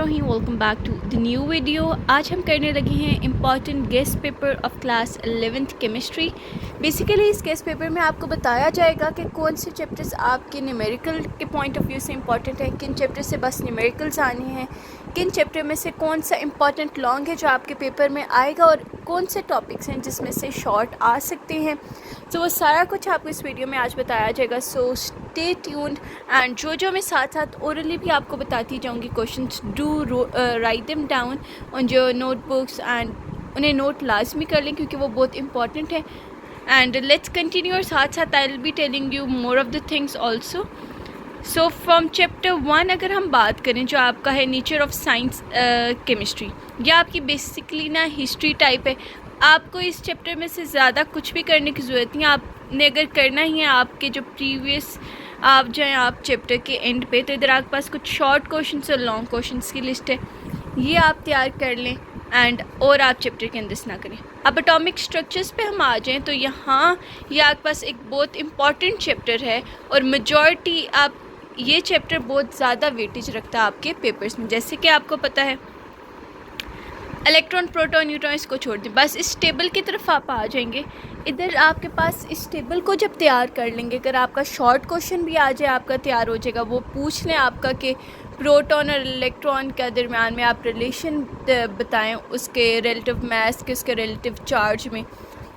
Welcome back to the new video. आज हम करने लगे हैं important guess paper of class 11th chemistry. Basically इस गेस्ट पेपर में आपको बताया जाएगा कि कौन से चैप्टर्स आपके न्यूमेरिकल के पॉइंट ऑफ व्यू से इंपॉर्टेंट है, किन चैप्टर से बस न्यूमेरिकल्स आने हैं, किन चैप्टर में से कौन सा इंपॉर्टेंट लॉन्ग है जो आपके पेपर में आएगा और कौन से टॉपिक्स हैं जिसमें से शॉर्ट आ सकते हैं। तो वो सारा कुछ आपको इस वीडियो में आज बताया जाएगा। सो स्टे ट्यून्ड एंड जो मैं साथ साथ ओरली भी आपको बताती जाऊंगी questions, do write them down on your notebooks and उन्हें नोट लाजमी कर लें क्योंकि वो बहुत इंपॉर्टेंट है। एंड लेट्स कंटिन्यू और साथ साथ I will be telling you more of the things also. So from chapter 1 अगर हम बात करें जो आपका है नेचर ऑफ साइंस केमिस्ट्री, यह आपकी बेसिकली ना हिस्ट्री टाइप है। आपको इस चैप्टर में से ज़्यादा कुछ भी करने की ज़रूरत नहीं है। आपने अगर करना ही है आपके जो प्रीवियस आप जाएँ आप चैप्टर के एंड पे, तो इधर आपके पास कुछ शॉर्ट क्वेश्चंस और लॉन्ग क्वेश्चंस की लिस्ट है, ये आप तैयार कर लें एंड और आप चैप्टर के अंदर ना करें। अब एटॉमिक स्ट्रक्चर्स पे हम आ जाएं तो यहाँ ये आपके पास एक बहुत इंपॉर्टेंट चैप्टर है और मेजॉरिटी आप ये चैप्टर बहुत ज़्यादा वेटेज रखता है आपके पेपर्स में। जैसे कि आपको पता है इलेक्ट्रॉन प्रोटॉन न्यूट्रॉन इसको छोड़ दें, बस इस टेबल की तरफ आप आ जाएंगे। इधर आपके पास इस टेबल को जब तैयार कर लेंगे, अगर आपका शॉर्ट क्वेश्चन भी आ जाए आपका तैयार हो जाएगा, वो पूछ लें आपका कि प्रोटॉन और इलेक्ट्रॉन के दरमियान में आप रिलेशन बताएं उसके रिलेटिव मास के, उसके रिलेटिव चार्ज में,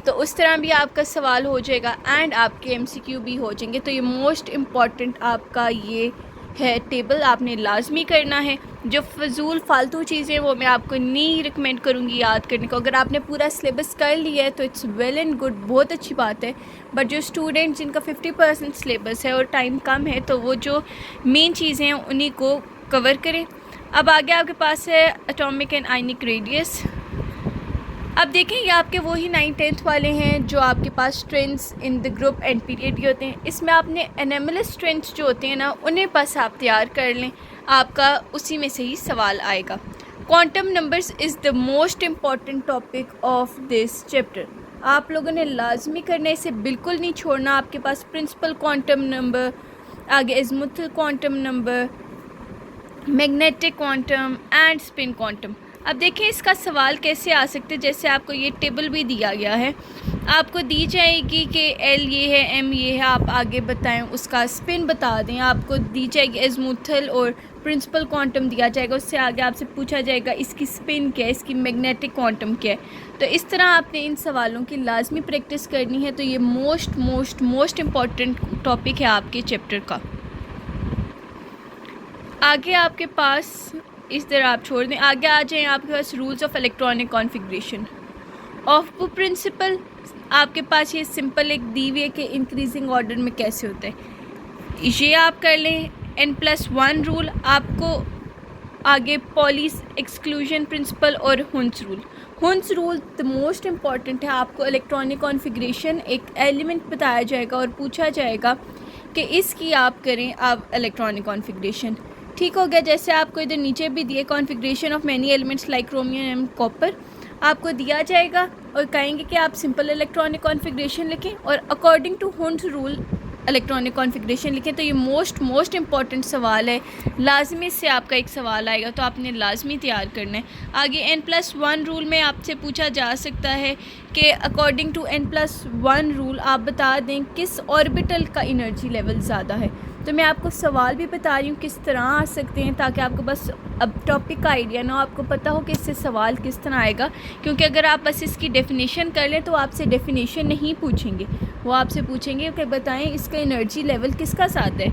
तो उस तरह भी आपका सवाल हो जाएगा एंड आपके MCQ भी हो जाएंगे। तो ये मोस्ट इम्पॉर्टेंट आपका ये है टेबल, आपने लाजमी करना है। जो फजूल फालतू चीज़ें वो मैं आपको नहीं रिकमेंड करूँगी याद करने को। अगर आपने पूरा सिलेबस कर लिया है तो इट्स वेल एंड गुड, बहुत अच्छी बात है। बट जो स्टूडेंट जिनका 50% सिलेबस है और टाइम कम है, तो वो जो मेन चीज़ें हैं उन्हीं को कवर करें। अब आगे आपके पास है एटॉमिक एंड आयनिक रेडियस। अब देखें ये आपके वही 9th-10th वाले हैं जो आपके strengths in the group and period ये होते हैं। इसमें आपने एनामलस स्ट्रेंथ्स जो होते हैं ना उन्हें बस आप तैयार कर लें, आपका उसी में से ही सवाल आएगा। Quantum numbers is the most important topic of this chapter. आप लोगों ने लाजमी करना है, इसे बिल्कुल नहीं छोड़ना। आपके पास प्रिंसिपल क्वांटम नंबर, आगे azimuthal quantum number, magnetic quantum and spin quantum. अब देखें इसका सवाल कैसे आ सकते हैं। जैसे आपको ये टेबल भी दिया गया है, आपको दी जाएगी कि L ये है, M ये है, आप आगे बताएं, उसका स्पिन बता दें। आपको दी जाएगी एज़मुथल और प्रिंसिपल क्वांटम दिया जाएगा, उससे आगे आपसे पूछा जाएगा इसकी स्पिन क्या है, इसकी मैग्नेटिक क्वांटम क्या है। तो इस तरह आपने इन सवालों की लाजमी प्रैक्टिस करनी है। तो ये मोस्ट इम्पॉर्टेंट टॉपिक है आपके चैप्टर का। आगे आपके पास इस तरह आप छोड़ दें, आगे आ जाएं आपके पास rules of electronic configuration of principle. आपके पास ये सिंपल एक दी हुई है कि इंक्रीजिंग ऑर्डर में कैसे होता है, ये आप कर लें। N+1 रूल आपको आगे पॉलीस एक्सक्लूजन प्रिंसिपल और हुंस रूल द मोस्ट इम्पॉर्टेंट है। आपको इलेक्ट्रॉनिक कॉन्फ़िगरेशन एक एलिमेंट बताया जाएगा और पूछा जाएगा कि इसकी आप करें आप इलेक्ट्रॉनिक कॉन्फ़िगरेशन। ठीक हो गया। जैसे आपको इधर नीचे भी दिए configuration of many elements like chromium and copper, आपको दिया जाएगा और कहेंगे कि आप सिंपल इलेक्ट्रॉनिक कॉन्फ़िगरेशन लिखें और according to Hund's rule electronic configuration लिखें। तो ये मोस्ट इम्पॉर्टेंट सवाल है, लाजमी से आपका एक सवाल आएगा, तो आपने लाजमी तैयार करना है। आगे N+1 रूल में आपसे पूछा जा सकता है कि अकॉर्डिंग टू N+1 रूल आप बता दें किस ऑर्बिटल का एनर्जी लेवल ज़्यादा है। तो मैं आपको सवाल भी बता रही हूँ किस तरह आ सकते हैं, ताकि आपको बस अब टॉपिक का आइडिया ना हो, आपको पता हो कि इससे सवाल किस तरह आएगा। क्योंकि अगर आप बस इसकी डेफिनेशन कर लें तो आपसे डेफिनेशन नहीं पूछेंगे, वो आपसे पूछेंगे कि बताएं इसका एनर्जी लेवल किसका साथ है।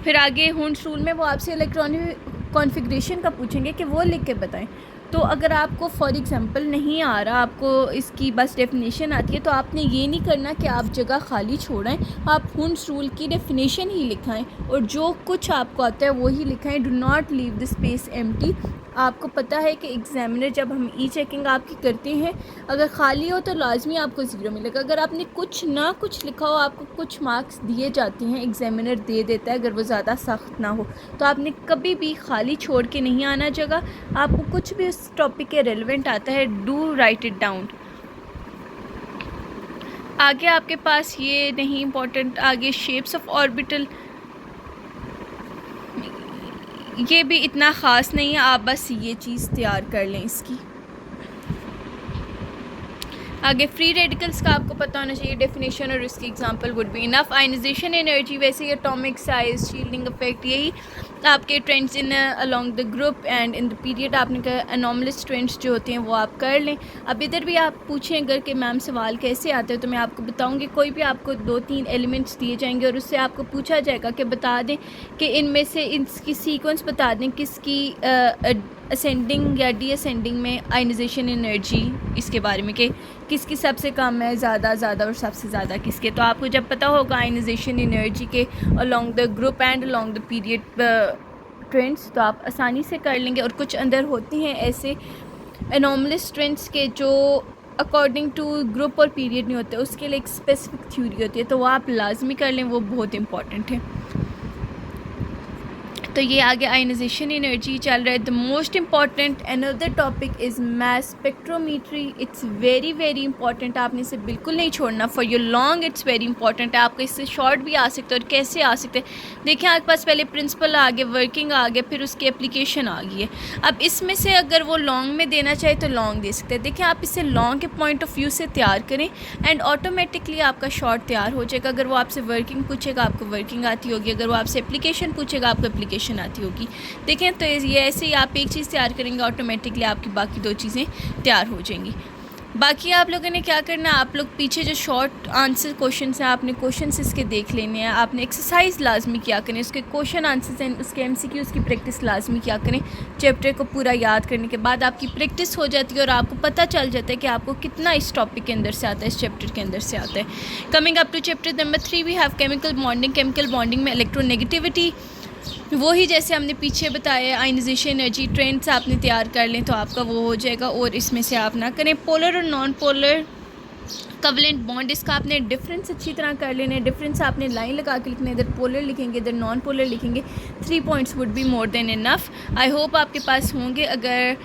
फिर आगे हुंस रूल में वो आपसे इलेक्ट्रॉनिक कॉन्फ़िगरेशन का पूछेंगे कि वो लिख के बताएं। तो अगर आपको फॉर एग्ज़ाम्पल नहीं आ रहा, आपको इसकी बस डेफिनेशन आती है, तो आपने ये नहीं करना कि आप जगह खाली छोड़ें, आप हुंस रूल की डेफिनेशन ही लिखाएं और जो कुछ आपको आता है वही लिखाएं। Do not leave the space empty. आपको पता है कि एग्ज़ामिनर जब हम ई चेकिंग आपकी करते हैं, अगर खाली हो तो लाजमी आपको 0 मिलेगा। अगर आपने कुछ ना कुछ लिखा हो आपको कुछ मार्क्स दिए जाते हैं, एग्ज़ामिनर दे देता है अगर वो ज़्यादा सख्त ना हो। तो आपने कभी भी खाली छोड़ के नहीं आना जगह। आपको कुछ भी उस टॉपिक के रेलेवेंट आता है, डू राइट इट डाउन। आगे आपके पास ये नहीं इम्पोर्टेंट, आगे शेप्स ऑफ ऑर्बिटल ये भी इतना ख़ास नहीं है, आप बस ये चीज़ तैयार कर लें इसकी। आगे फ्री रेडिकल्स का आपको पता होना चाहिए डेफिनेशन और उसकी example would be enough ionisation energy, वैसे ही एटॉमिक साइज, शील्डिंग इफेक्ट, यही आपके trends in along the group and in the period आपने कहा अनोमलस ट्रेंड्स जो होते हैं वो आप कर लें। अब इधर भी आप पूछें अगर कि मैम सवाल कैसे आते हैं तो मैं आपको बताऊंगी। कोई भी आपको 2-3 एलिमेंट्स दिए जाएंगे और उससे आपको पूछा जाएगा कि बता दें कि इनमें से इसकी सीक्वेंस बता दें किसकी असेंडिंग या डी असेंडिंग में आयनाइजेशन एनर्जी, इसके बारे में कि किसकी सबसे कम है, ज़्यादा और सबसे ज़्यादा किसके। तो आपको जब पता होगा आयनाइजेशन एनर्जी के along the group and along the period trends तो आप आसानी से कर लेंगे। और कुछ अंदर होते हैं ऐसे एनोमलस ट्रेंड्स के जो अकॉर्डिंग टू ग्रुप और पीरियड नहीं होते, उसके लिए एक स्पेसिफिक थ्योरी होती है, तो वो आप लाजमी कर लें, वो बहुत इंपॉर्टेंट है। तो ये आगे आयनाइजेशन एनर्जी चल रहा है। The most important another topic is mass spectrometry. It's very very important, आपने इसे बिल्कुल नहीं छोड़ना। For your long it's very important है। आपको इससे शॉर्ट भी आ सकते हैं और कैसे आ सकते हैं देखिए, आपके पास पहले प्रिंसिपल आ गए, वर्किंग आ गया, फिर उसकी एप्लीकेशन आ गई है। अब इसमें से अगर वो लॉन्ग में देना चाहे तो लॉन्ग दे सकते हैं। देखिए आप इसे लॉन्ग के पॉइंट ऑफ व्यू से तैयार करें एंड ऑटोमेटिकली आपका शॉर्ट तैयार हो जाएगा। अगर वो आपसे वर्किंग पूछेगा आपको वर्किंग आती होगी, अगर वो आपसे एप्लीकेशन पूछेगा आपको एप्लीकेशन आती होगी। देखें तो ये ऐसे ही आप एक चीज़ तैयार करेंगे ऑटोमेटिकली आपकी बाकी 2 चीज़ें तैयार हो जाएंगी। बाकी आप लोगों ने क्या करना है, आप लोग पीछे जो शॉर्ट आंसर क्वेश्चन हैं आपने क्वेश्चन इसके देख लेने हैं। आपने एक्सरसाइज लाजमी किया करें, उसके क्वेश्चन आंसर हैं, उसके MCQ की प्रैक्टिस लाजमी किया करें। चैप्टर को पूरा याद करने के बाद आपकी प्रैक्टिस हो जाती है और आपको पता चल जाता है कि आपको कितना इस टॉपिक के अंदर से आता है, इस चैप्टर के अंदर से आता है। Coming up to chapter number 3 we have chemical bonding. Chemical bonding में इलेक्ट्रोनेगेटिविटी, वही जैसे हमने पीछे बताया आयनाइजेशन एनर्जी ट्रेंड्स आपने तैयार कर लें तो आपका वो हो जाएगा। और इसमें से आप ना करें पोलर और नॉन पोलर कवलेंट बॉन्ड, इसका आपने डिफरेंस अच्छी तरह कर लेने। डिफरेंस आपने लाइन लगा के लिखना है, इधर पोलर लिखेंगे इधर नॉन पोलर लिखेंगे। 3 points would be more than enough. I hope आपके पास होंगे। अगर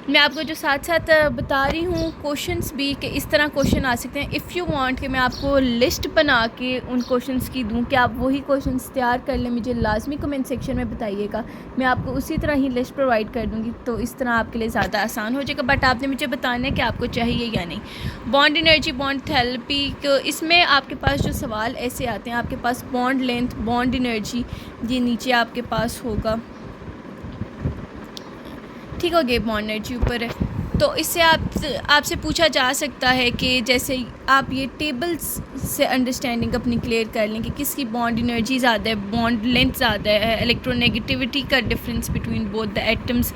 मैं आपको जो साथ साथ बता रही हूँ क्वेश्चंस भी कि इस तरह क्वेश्चन आ सकते हैं। इफ़ यू वांट कि मैं आपको लिस्ट बना के उन क्वेश्चंस की दूँ कि आप वही क्वेश्चंस तैयार कर लें, मुझे लाजमी कमेंट सेक्शन में बताइएगा, मैं आपको उसी तरह ही लिस्ट प्रोवाइड कर दूँगी। तो इस तरह आपके लिए ज़्यादा आसान हो जाएगा। बट आपने मुझे बताना है कि आपको चाहिए या नहीं। बॉन्ड एनर्जी, बॉन्ड थेरेपी, इसमें आपके पास जो सवाल ऐसे आते हैं, आपके पास बॉन्ड लेंथ, बॉन्ड एनर्जी, ये नीचे आपके पास होगा, ठीक हो गया, बॉन्ड एनर्जी ऊपर है। तो इससे आपसे पूछा जा सकता है कि जैसे आप ये टेबल्स से अंडरस्टैंडिंग अपनी क्लियर कर लें कि किसकी बॉन्ड एनर्जी ज़्यादा है, बॉन्ड लेंथ ज़्यादा है, इलेक्ट्रोनेगेटिविटी का difference between both the atoms,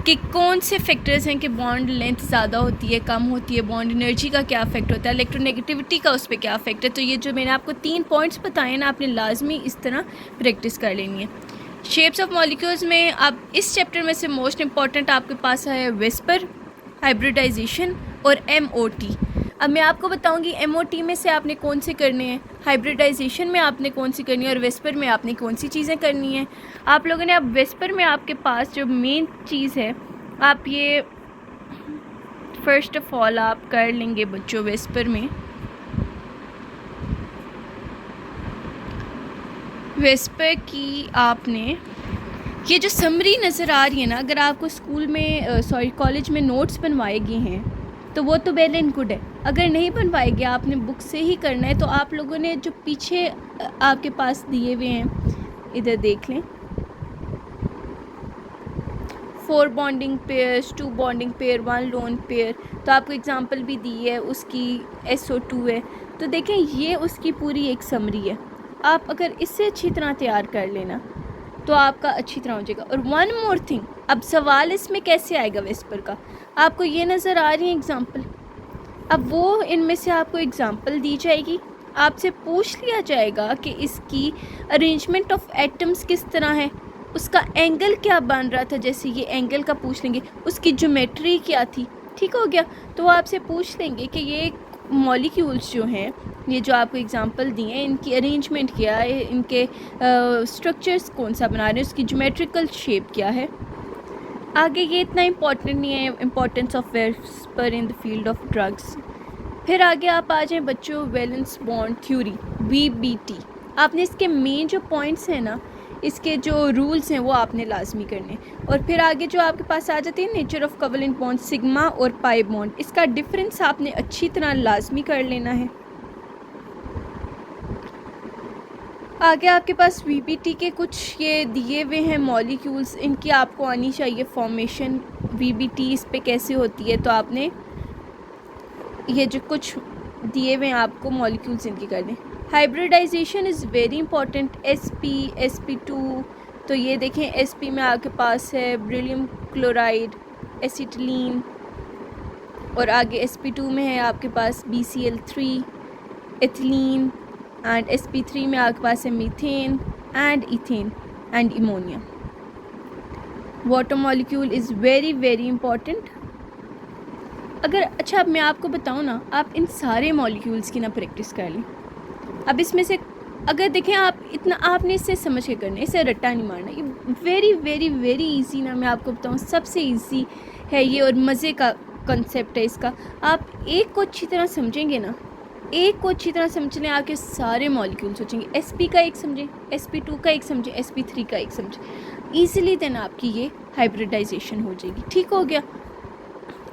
कि कौन से फैक्टर्स हैं कि बॉन्ड लेंथ ज़्यादा होती है कम होती है, बॉन्ड एनर्जी का क्या इफेक्ट होता है, इलेक्ट्रोनेगेटिविटी का उस पर क्या इफेक्ट है। तो ये जो मैंने आपको 3 पॉइंट्स बताए ना, आपने लाजमी इस तरह प्रैक्टिस कर लेनी है। शेप्स ऑफ मॉलिक्यूल्स में अब इस चैप्टर में से मोस्ट इम्पॉर्टेंट आपके पास है विस्पर, हाइब्रिडाइजेशन और MOT। अब मैं आपको बताऊंगी MOT में से आपने कौन से करने हैं, हाइब्रिडाइजेशन में आपने कौन सी करनी है और विस्पर में आपने कौन सी चीज़ें करनी हैं। आप लोगों ने अब विस्पर में आपके पास जो मेन चीज़ है, आप ये फर्स्ट ऑफ ऑल आप कर लेंगे बच्चों विस्पर में। विस्पर की आपने ये जो समरी नज़र आ रही है ना, अगर आपको स्कूल में कॉलेज में नोट्स बनवाए गए हैं तो वो तो वेल एंड गुड है। अगर नहीं बनवाए गए, आपने बुक से ही करना है। तो आप लोगों ने जो पीछे आपके पास दिए हुए हैं इधर देख लें, 4 bonding pairs, 2 bonding pair, 1 lone pair. तो आपको एग्जांपल भी दी है, उसकी SO2 है। तो देखें ये उसकी पूरी एक समरी है। आप अगर इससे अच्छी तरह तैयार कर लेना तो आपका अच्छी तरह हो जाएगा। और 1 मोर थिंग, अब सवाल इसमें कैसे आएगा विस्पर का, आपको ये नज़र आ रही है एग्जांपल। अब वो इनमें से आपको एग्जांपल दी जाएगी, आपसे पूछ लिया जाएगा कि इसकी अरेंजमेंट ऑफ एटम्स किस तरह है, उसका एंगल क्या बन रहा था, जैसे ये एंगल का पूछ लेंगे, उसकी ज्योमेट्री क्या थी, ठीक हो गया। तो वो आपसे पूछ लेंगे कि ये मॉलिक्यूल्स जो हैं, ये जो आपको एग्जांपल दिए हैं, इनकी अरेंजमेंट क्या है, इनके स्ट्रक्चर्स कौन सा बना रहे हैं, उसकी ज्योमेट्रिकल शेप क्या है। आगे ये इतना इम्पॉर्टेंट नहीं है, importance of whisper in the field of drugs. फिर आगे आप आ जाएँ बच्चों वैलेंस बॉन्ड थ्योरी, VBT। आपने इसके मेन जो पॉइंट्स हैं ना, इसके जो रूल्स हैं वो आपने लाजमी करने। और फिर आगे जो आपके पास आ जाती है nature of covalent bond, sigma और पाई बॉन्ड, इसका डिफरेंस आपने अच्छी तरह लाजमी कर लेना है। आगे आपके पास वीबीटी के कुछ ये दिए हुए हैं मॉलिक्यूल्स, इनकी आपको आनी चाहिए फॉर्मेशन, वीबीटी इस पे कैसे होती है। तो आपने ये जो कुछ दिए हुए हैं आपको मॉलिक्यूल्स इनकी कर दें। Hybridisation is very important, sp2। तो ये देखें sp में आपके पास है बेरिलियम क्लोराइड, एसिटिलीन, और आगे sp2 में है आपके पास BCl3, एथिलीन, एंड sp3 में आपके पास है methane and ethane and ammonia. Water molecule is very very important. अगर अच्छा अब मैं आपको बताऊँ ना, आप इन सारे मॉलिक्यूल्स की ना प्रैक्टिस कर लें। अब इसमें से अगर देखें आप इतना आपने इससे समझ के करना है, इसे रट्टा नहीं मारना। ये वेरी वेरी वेरी इजी ना, मैं आपको बताऊँ सबसे इजी है ये, और मज़े का कंसेप्ट है इसका। आप एक को अच्छी तरह समझेंगे ना, एक को अच्छी तरह समझ लें, आपके सारे मॉलिक्यूल सोचेंगे। sp का एक समझें, sp2 का एक समझें, sp3 का एक समझें, ईज़िली देन आपकी ये हाइब्रिडाइजेशन हो जाएगी। ठीक हो गया।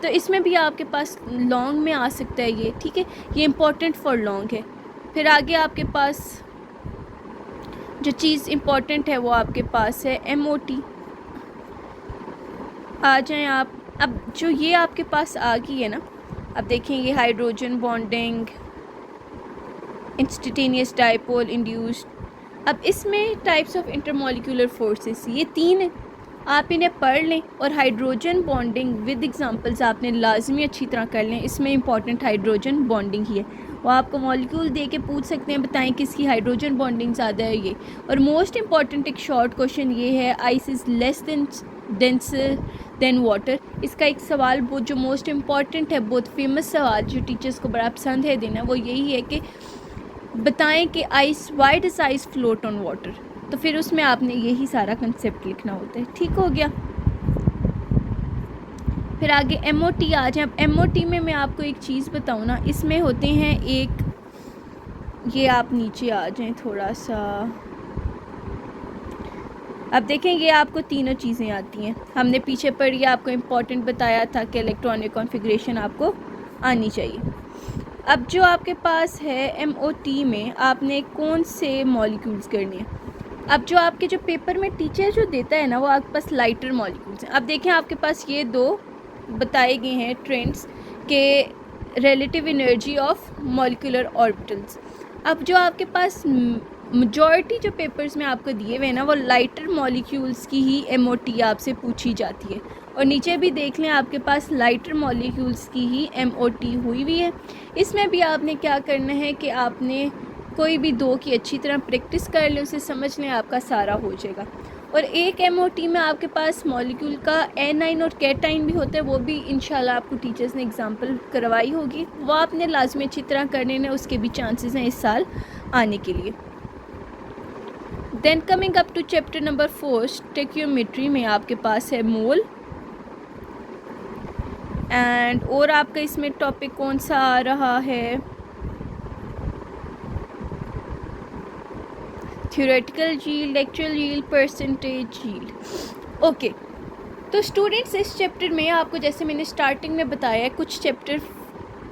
तो इसमें भी आपके पास लॉन्ग में आ सकता है ये, ठीक है, ये इम्पॉर्टेंट फॉर लॉन्ग है। फिर आगे आपके पास जो चीज़ इम्पॉर्टेंट है वो आपके पास है MOT। आ जाएं आप, अब जो ये आपके पास आ गई है ना, अब देखें ये hydrogen bonding, instantaneous dipole induced. अब इसमें टाइप्स ऑफ इंटरमॉलिक्यूलर फोर्सेस ये 3 हैं, आप इन्हें पढ़ लें। और हाइड्रोजन बॉन्डिंग विद एग्जांपल्स आपने लाजमी अच्छी तरह कर लें। इसमें इंपॉर्टेंट हाइड्रोजन बॉन्डिंग ही है। वो आपको मॉलिक्यूल दे के पूछ सकते हैं बताएं किसकी हाइड्रोजन बॉन्डिंग ज़्यादा है ये। और मोस्ट इंपॉर्टेंट एक शॉर्ट क्वेश्चन ये है, ice is less denser then water. इसका एक सवाल बहुत जो मोस्ट इंपॉर्टेंट है, बहुत फेमस सवाल जो टीचर्स को बड़ा पसंद है देना, वो यही है कि बताएं कि ice, why does ice float on water. तो फिर उसमें आपने यही सारा कंसेप्ट लिखना होता है। ठीक हो गया। फिर आगे MOT आ जाए। अब MOT में मैं आपको एक चीज़ बताऊँ ना, इसमें होते हैं एक, ये आप नीचे आ जाएं थोड़ा सा, अब देखें ये आपको तीनों चीज़ें आती हैं। हमने पीछे पढ़ी, आपको इम्पॉर्टेंट बताया था कि इलेक्ट्रॉनिक कॉन्फ़िगरेशन आपको आनी चाहिए। अब जो आपके पास है MOT में आपने कौन से मॉलिक्यूल्स करने हैं। अब जो आपके जो पेपर में टीचर जो देता है ना, वो आपके पास लाइटर मॉलिक्यूल्स हैं। अब देखें आपके पास ये 2 बताए गए हैं ट्रेंड्स के relative energy of molecular orbitals. अब जो आपके पास मेजॉरिटी जो पेपर्स में आपको दिए हुए हैं ना, वो लाइटर मॉलिक्यूल्स की ही MOT आपसे पूछी जाती है। और नीचे भी देख लें आपके पास लाइटर मॉलिक्यूल्स की ही MOT हुई हुई है। इसमें भी आपने क्या करना है कि आपने कोई भी 2 की अच्छी तरह प्रैक्टिस कर लें, उसे समझ लें, आपका सारा हो जाएगा। और एक MOT में आपके पास मॉलिक्यूल का एनाइन और कैटाइन भी होता है, वो भी इंशाल्लाह आपको टीचर्स ने एग्जांपल करवाई होगी, वो आपने लाजमी अच्छी तरह करने हैं, उसके भी चांसेस हैं इस साल आने के लिए। Then coming up to chapter number 4 stoichiometry में आपके पास है मोल एंड, और आपका इसमें टॉपिक कौन सा आ रहा है, theoretical yield, actual yield, percentage yield. Okay, तो स्टूडेंट्स इस चैप्टर में आपको जैसे मैंने स्टार्टिंग में बताया, कुछ chapter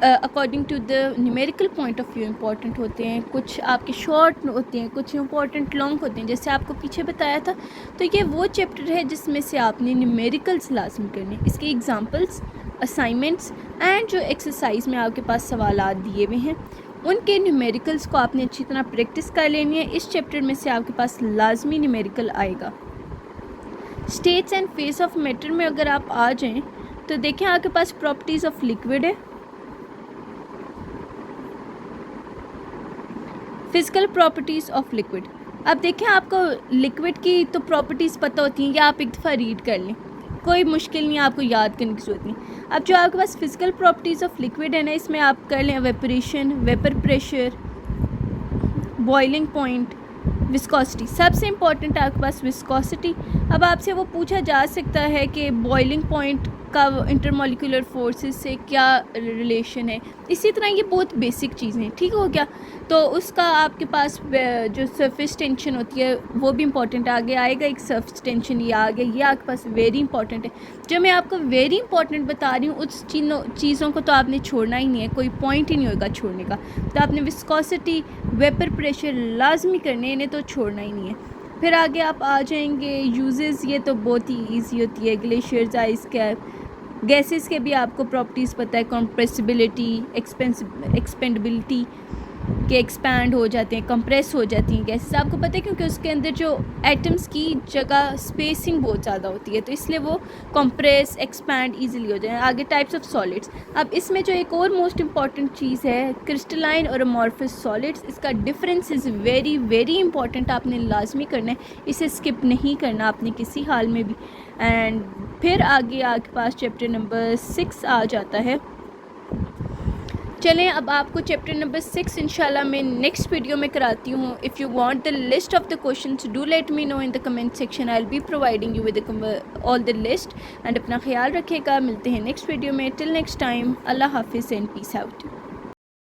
according to the numerical point of view important होते हैं, कुछ आपके शॉर्ट होते हैं, कुछ इंपॉर्टेंट लॉन्ग होते हैं, जैसे आपको पीछे बताया था। तो ये वो चैप्टर है जिसमें से आपने न्यूमेरिकल्स लाजमी करने, इसके एग्जांपल्स, असाइनमेंट्स एंड जो एक्सरसाइज में आपके पास सवाल दिए हुए हैं उनके न्यूमेरिकल्स को आपने अच्छी तरह प्रैक्टिस कर लेनी है। इस चैप्टर में से आपके पास लाजमी न्यूमेरिकल आएगा। States and face of matter में अगर आप आ जाएं तो देखें आपके पास प्रॉपर्टीज़ ऑफ लिक्विड है, फिजिकल प्रॉपर्टीज़ ऑफ लिक्विड। अब देखें आपको लिक्विड की तो प्रॉपर्टीज़ पता होती हैं, या आप एक दफ़ा रीड कर लें, कोई मुश्किल नहीं, आपको याद करने की ज़रूरत नहीं। अब जो आपके पास फिजिकल प्रॉपर्टीज़ ऑफ लिक्विड है ना, इसमें आप कर लें वेपरेशन, vapour pressure, boiling point, viscosity. सबसे इम्पॉर्टेंट आपके पास विस्कोसिटी। अब आपसे वो पूछा जा सकता है कि बॉइलिंग पॉइंट का इंटरमॉलिक्यूलर फोर्सेस से क्या रिलेशन है। इसी तरह ये बहुत बेसिक चीज़ें, ठीक हो गया। तो उसका आपके पास जो सरफेस टेंशन होती है वो भी इंपॉर्टेंट आगे आएगा। एक सरफेस टेंशन ये आ गया, ये आपके पास वेरी इंपॉर्टेंट है। जो मैं आपको वेरी इंपॉर्टेंट बता रही हूँ उस चीज़ों को तो आपने छोड़ना ही नहीं है, कोई पॉइंट ही नहीं होगा छोड़ने का। तो आपने विस्कोसिटी, वेपर प्रेशर लाजमी करने, इन्हें तो छोड़ना ही नहीं है। फिर आगे आप आ जाएंगे यूजेस, ये तो बहुत ही इजी होती है। ग्लेशियर्स, आइस कैप, गैसेस के भी आपको प्रॉपर्टीज़ पता है। कंप्रेसिबिलिटी, एक्सपेंडेबिलिटी के एक्सपैंड हो जाते हैं, कंप्रेस हो जाती हैं गैसेस, आपको पता है क्योंकि उसके अंदर जो एटम्स की जगह स्पेसिंग बहुत ज़्यादा होती है, तो इसलिए वो कंप्रेस, एक्सपैंड ईजिली हो जाए। आगे टाइप्स ऑफ सॉलिड्स। अब इसमें जो एक और मोस्ट इंपॉर्टेंट चीज़ है क्रिस्टलाइन और अमॉर्फस सॉलिड्स, इसका difference is very very important, आपने लाजमी करना है, इसे स्किप नहीं करना आपने किसी हाल में भी। एंड फिर आगे आपके पास चैप्टर नंबर 6 आ जाता है। चलें अब आपको चैप्टर नंबर 6 इंशाल्लाह मैं नेक्स्ट वीडियो में कराती हूँ। If you want the list of the questions do let me know in the comment section, I will be providing you with all the list. And अपना ख्याल रखिएगा, मिलते हैं नेक्स्ट वीडियो में। टिल नेक्स्ट टाइम, अल्लाह हाफिज़ and peace out.